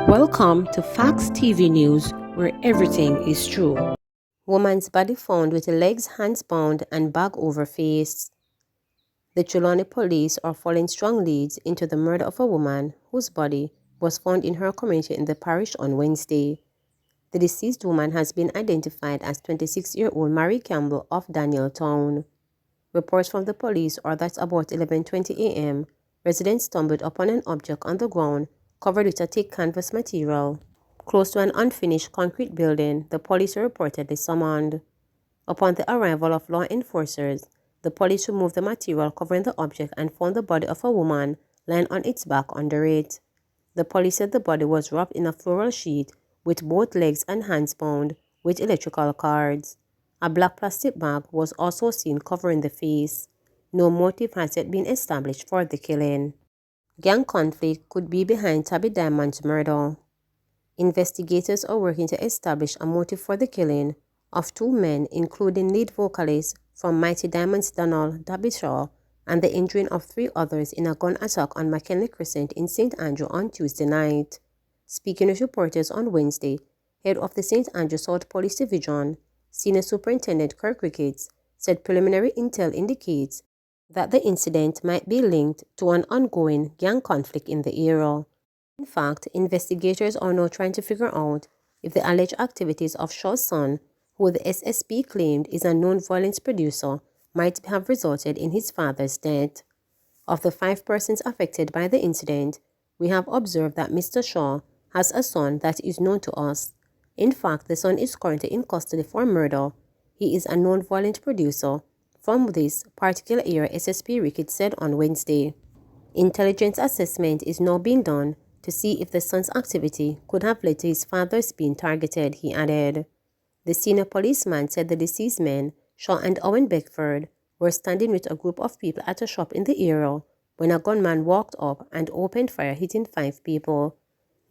Welcome to Facts TV News, where everything is true. Woman's body found with legs, hands bound, and bag over face. The Trelawney police are following strong leads into the murder of a woman whose body was found in her community in the parish on Wednesday. The deceased woman has been identified as 26-year-old Mary Campbell of Danieltown. Reports from the police are that about 11:20 a.m., residents stumbled upon an object on the ground covered with a thick canvas material. Close to an unfinished concrete building, the police were reportedly summoned. Upon the arrival of law enforcers, the police removed the material covering the object and found the body of a woman lying on its back under it. The police said the body was wrapped in a floral sheet with both legs and hands bound with electrical cords. A black plastic bag was also seen covering the face. No motive has yet been established for the killing. Gang conflict could be behind Tabi Diamonds' murder. Investigators are working to establish a motive for the killing of two men, including lead vocalist from Mighty Diamonds Donald Dabishaw, and the injuring of three others in a gun attack on McKinley Crescent in St. Andrew on Tuesday night. Speaking with reporters on Wednesday, head of the St. Andrew South Police Division, Senior Superintendent Kirk Ricketts, said preliminary intel indicates that the incident might be linked to an ongoing gang conflict in the area. In fact, investigators are now trying to figure out if the alleged activities of Shaw's son, who the SSP claimed is a known violence producer, might have resulted in his father's death. Of the 5 persons affected by the incident, we have observed that Mr. Shaw has a son that is known to us. In fact, the son is currently in custody for murder. He is a known violent producer from this particular area, SSP Ricketts said on Wednesday. Intelligence assessment is now being done to see if the son's activity could have led to his father's being targeted, he added. The senior policeman said the deceased men, Shaw and Owen Beckford, were standing with a group of people at a shop in the area when a gunman walked up and opened fire, hitting 5 people.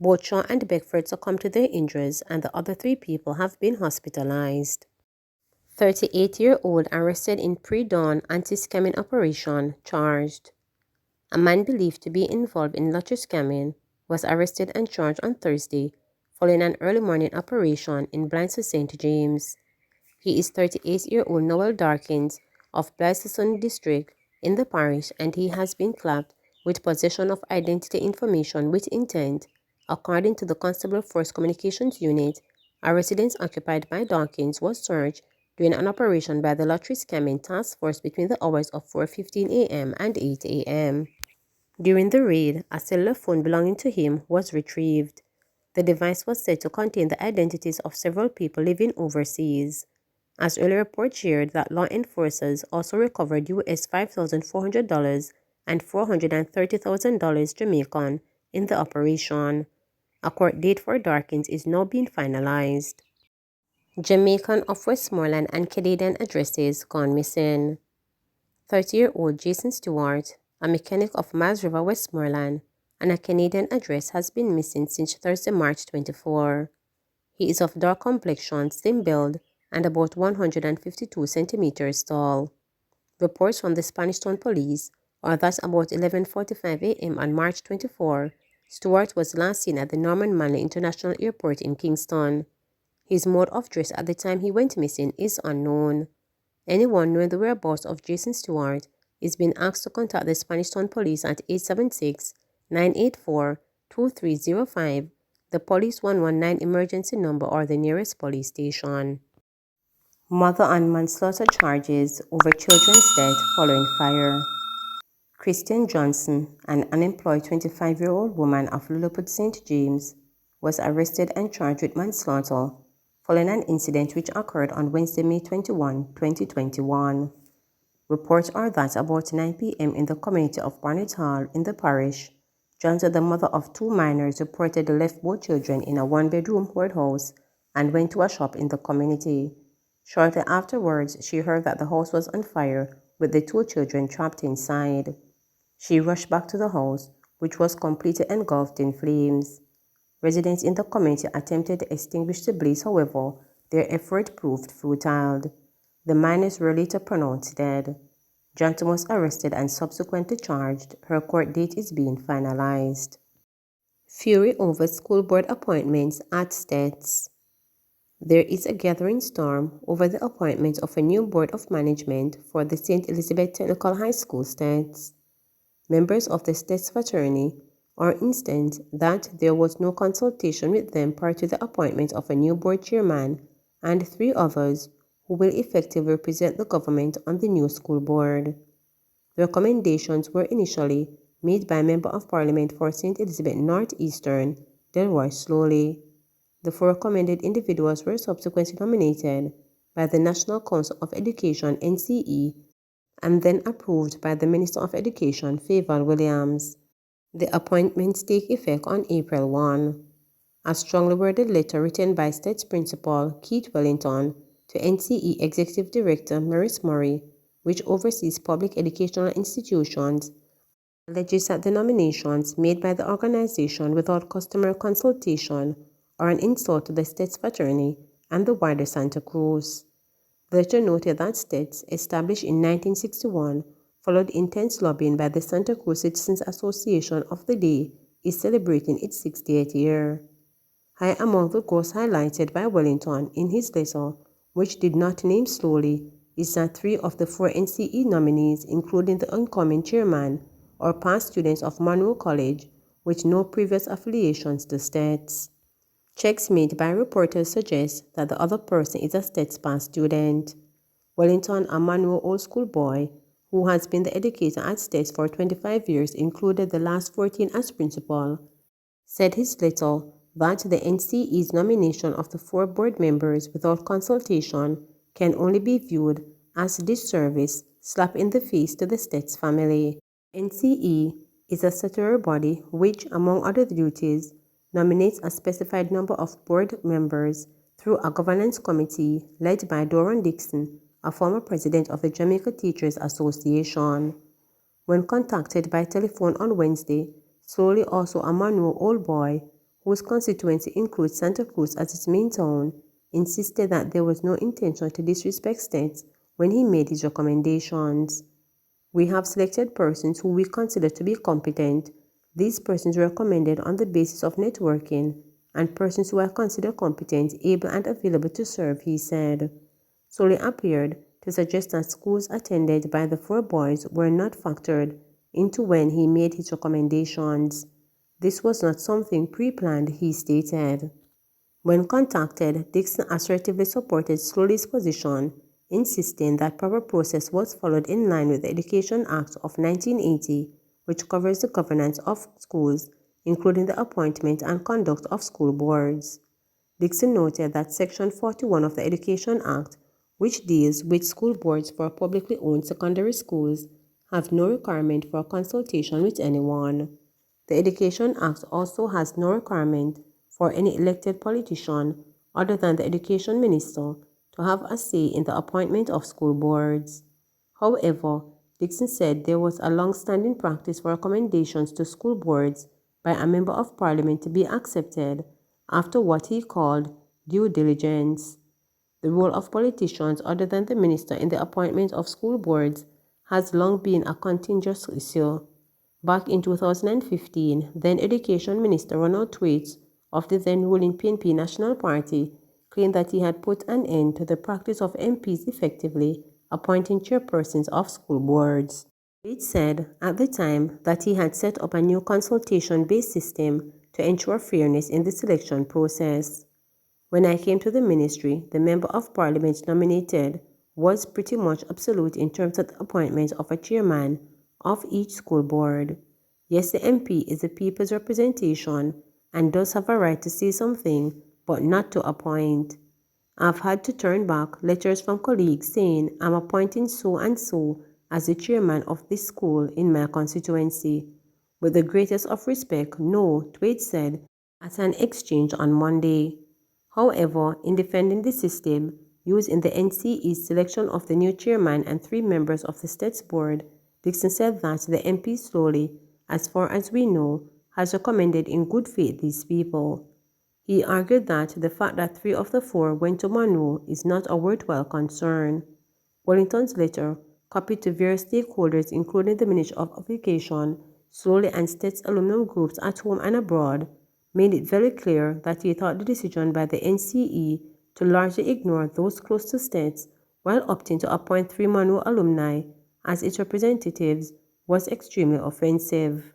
Both Shaw and Beckford succumbed to their injuries, and the other 3 people have been hospitalized. 38-year-old arrested in pre-dawn anti-scamming operation charged. A man believed to be involved in lottery scamming was arrested and charged on Thursday following an early morning operation in Blythe St. James. He is 38-year-old Noel Darkins of Blythe District in the parish, and he has been clapped with possession of identity information with intent. According to the Constable Force Communications Unit, a residence occupied by Dawkins was searched during an operation by the Lottery Scamming Task Force between the hours of 4:15 a.m. and 8 a.m. During the raid, a cellular phone belonging to him was retrieved. The device was said to contain the identities of several people living overseas. As earlier reports shared that law enforcers also recovered US $5,400 and $430,000 Jamaican in the operation. A court date for Darkins is now being finalized. Jamaican of Westmoreland and Canadian addresses gone missing. 30-year-old Jason Stewart, a mechanic of Miles River, Westmoreland, and a Canadian address has been missing since Thursday, March 24. He is of dark complexion, slim build, and about 152 centimeters tall. Reports from the Spanish Town Police are that about 11:45 a.m. on March 24, Stewart was last seen at the Norman Manley International Airport in Kingston. His mode of dress at the time he went missing is unknown. Anyone knowing the whereabouts of Jason Stewart is being asked to contact the Spanish Town Police at 876-984-2305, the Police 119 emergency number, or the nearest police station. Mother on manslaughter charges over children's death following fire. Christian Johnson, an unemployed 25-year-old woman of Lilliput, St. James, was arrested and charged with manslaughter following an incident which occurred on Wednesday, May 21, 2021. Reports are that about 9 p.m. in the community of Barnet Hall in the parish, Johnson, the mother of 2 minors, reportedly left both children in a 1-bedroom house and went to a shop in the community. Shortly afterwards, she heard that the house was on fire with the 2 children trapped inside. She rushed back to the house, which was completely engulfed in flames. Residents in the community attempted to extinguish the blaze, however, their effort proved futile. The minors were later pronounced dead. Johnson was arrested and subsequently charged. Her court date is being finalized. Fury over school board appointments at States. There is a gathering storm over the appointment of a new board of management for the St. Elizabeth Technical High School States. Members of the States fraternity are instant that there was no consultation with them prior to the appointment of a new board chairman and 3 others who will effectively represent the government on the new school board. The recommendations were initially made by Member of Parliament for St. Elizabeth North Eastern, Delroy Slowly. The 4 recommended individuals were subsequently nominated by the National Council of Education (NCE) and then approved by the Minister of Education, Favour Williams. The appointments take effect on April 1. A strongly worded letter written by State's Principal Keith Wellington to NCE Executive Director Maurice Murray, which oversees public educational institutions, alleges that the nominations made by the organization without customary consultation are an insult to the State's fraternity and the wider Santa Cruz. The letter noted that States, established in 1961, followed intense lobbying by the Santa Cruz Citizens Association of the day, is celebrating its 60th year. High among the goals highlighted by Wellington in his letter, which did not name Slowly, is that 3 of the 4 NCE nominees, including the incoming chairman, are past students of Monroe College with no previous affiliations to States. Checks made by reporters suggest that the other person is a States past student. Wellington, a Monroe old school boy who has been the educator at States for 25 years, included the last 14 as principal, said his letter that the NCE's nomination of the 4 board members without consultation can only be viewed as disservice, slap in the face to the States family. NCE is a statutory body which, among other duties, nominates a specified number of board members through a governance committee led by Doran Dixon, a former president of the Jamaica Teachers Association. When contacted by telephone on Wednesday, Slowly, also a Monroe old boy, whose constituency includes Santa Cruz as its main town, insisted that there was no intention to disrespect States when he made his recommendations. We have selected persons who we consider to be competent. These persons were recommended on the basis of networking and persons who are considered competent, able and available to serve, he said. Solely appeared to suggest that schools attended by the 4 boys were not factored into when he made his recommendations. This was not something pre-planned, he stated. When contacted, Dixon assertively supported Slowly's position, insisting that proper process was followed in line with the Education Act of 1980, which covers the governance of schools, including the appointment and conduct of school boards. Dixon noted that Section 41 of the Education Act, which deals with school boards for publicly owned secondary schools, have no requirement for consultation with anyone. The Education Act also has no requirement for any elected politician other than the Education Minister to have a say in the appointment of school boards. However, Dixon said there was a long-standing practice for recommendations to school boards by a Member of Parliament to be accepted after what he called due diligence. The role of politicians other than the minister in the appointment of school boards has long been a contentious issue. Back in 2015, then Education Minister Ronald Thwaites of the then ruling PNP National Party claimed that he had put an end to the practice of MPs effectively appointing chairpersons of school boards. Thwaites said at the time that he had set up a new consultation-based system to ensure fairness in the selection process. When I came to the ministry, the Member of Parliament nominated was pretty much absolute in terms of the appointment of a chairman of each school board. Yes, the MP is the people's representation and does have a right to say something, but not to appoint. I've had to turn back letters from colleagues saying I'm appointing so and so as the chairman of this school in my constituency. With the greatest of respect, no, Thwaites said at an exchange on Monday. However, in defending the system used in the NCE's selection of the new chairman and 3 members of the States Board, Dixon said that the MP Slowly, as far as we know, has recommended in good faith these people. He argued that the fact that 3 of the 4 went to Monroe is not a worthwhile concern. Wellington's letter, copied to various stakeholders including the Ministry of Education, Slowly and States alumni groups at home and abroad, made it very clear that he thought the decision by the NCE to largely ignore those close to states while opting to appoint 3 Manu alumni as its representatives was extremely offensive.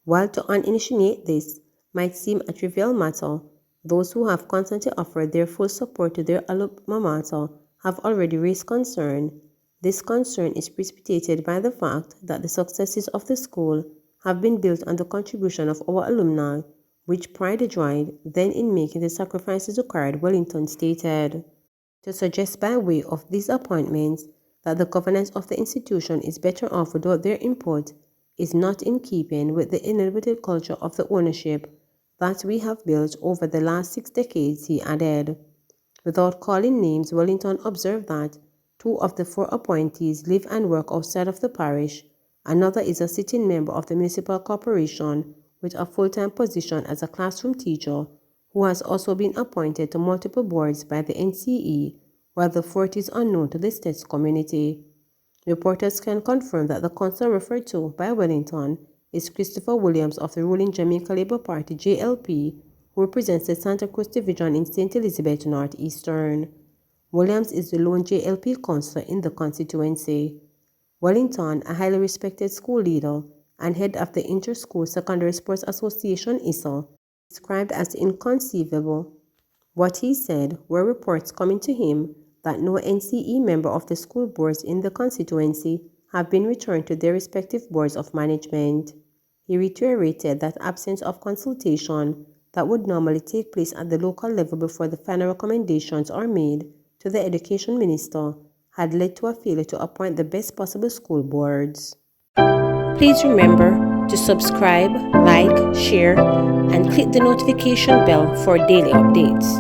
While to uninitiate this might seem a trivial matter, those who have constantly offered their full support to their alma mater have already raised concern. This concern is precipitated by the fact that the successes of the school have been built on the contribution of our alumni, which pride joined then in making the sacrifices required, Wellington stated. To suggest by way of these appointments that the governance of the institution is better off without their input is not in keeping with the innovative culture of the ownership that we have built over the last 6 decades, he added. Without calling names, Wellington observed that 2 of the 4 appointees live and work outside of the parish. Another is a sitting member of the municipal corporation with a full-time position as a classroom teacher who has also been appointed to multiple boards by the NCE, while the 4th is unknown to the state's community. Reporters can confirm that the councillor referred to by Wellington is Christopher Williams of the ruling Jamaica Labour Party JLP, who represents the Santa Cruz Division in St. Elizabeth North Eastern. Williams is the lone JLP councillor in the constituency. Wellington, a highly respected school leader and head of the Inter-School Secondary Sports Association ISA, described as inconceivable what he said were reports coming to him that no NCE member of the school boards in the constituency have been returned to their respective boards of management. He reiterated that absence of consultation that would normally take place at the local level before the final recommendations are made to the education minister had led to a failure to appoint the best possible school boards. Please remember to subscribe, like, share, and click the notification bell for daily updates.